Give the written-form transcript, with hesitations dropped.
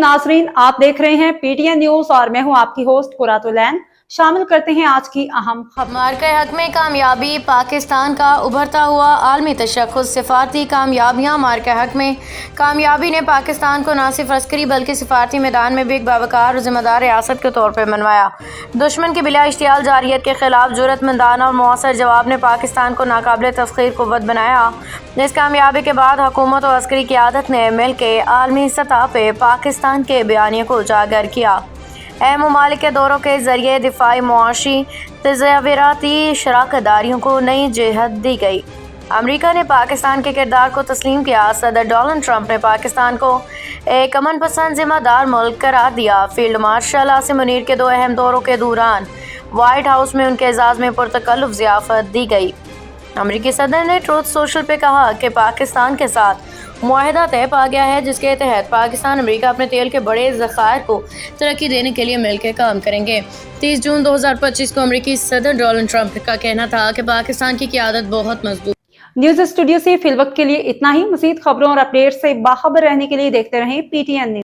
नाजरीन, आप देख रहे हैं PTN न्यूज और मैं हूं आपकी होस्ट कुरातुलैन। शामिल करते हैं आज की अहम खबर। मार्के हक में कामयाबी, पाकिस्तान का उभरता हुआ आलमी तशख्खुस, सिफारती कामयाबियां। मार्के हक में कामयाबी ने पाकिस्तान को न सिर्फ अस्करी बल्कि सिफारती मैदान में भी एक बावकार और जिम्मेदार रियासत के तौर पर मनवाया। दुश्मन की बिला इश्तियाल जारियत के खिलाफ जुर्रतमंदाना और मौसर जवाब ने पाकिस्तान को नाकाबिले तस्खीर कुव्वत बनाया। इस कामयाबी के बाद हुकूमत और अस्करी क़यादत ने मिल के आलमी सतह पर पाकिस्तान के बयानिए को उजागर किया। अहम ममालिक के दौरों के जरिए दिफाई, मुआशी, तज़ाविराती शराकतदारियों को नई जिहत दी गई। अमेरिका ने पाकिस्तान के किरदार को तस्लीम किया। सदर डोनाल्ड ट्रंप ने पाकिस्तान को एक अमन पसंद जिम्मेदार मुल्क करार दिया। फील्ड मार्शल आसिम मुनीर के दो अहम दौरों के दौरान व्हाइट हाउस में उनके एजाज़ में पुरतकल्लुफ़ ज़ियाफ़त दी गई। अमेरिकी सदर ने ट्रूथ सोशल पे कहा कि पाकिस्तान के साथ मुआहिदा तय पा गया है, जिसके तहत पाकिस्तान अमेरिका अपने तेल के बड़े ज़खायर को तरक्की देने के लिए मिलकर काम करेंगे। 30 जून 2025 को अमेरिकी सदर डोनाल्ड ट्रंप का कहना था कि पाकिस्तान की क़यादत बहुत मजबूत। न्यूज स्टूडियो से फिलवक्त के लिए इतना ही। मज़ीद खबरों और अपडेट से बाखबर रहने के लिए देखते रहें PTN न्यूज।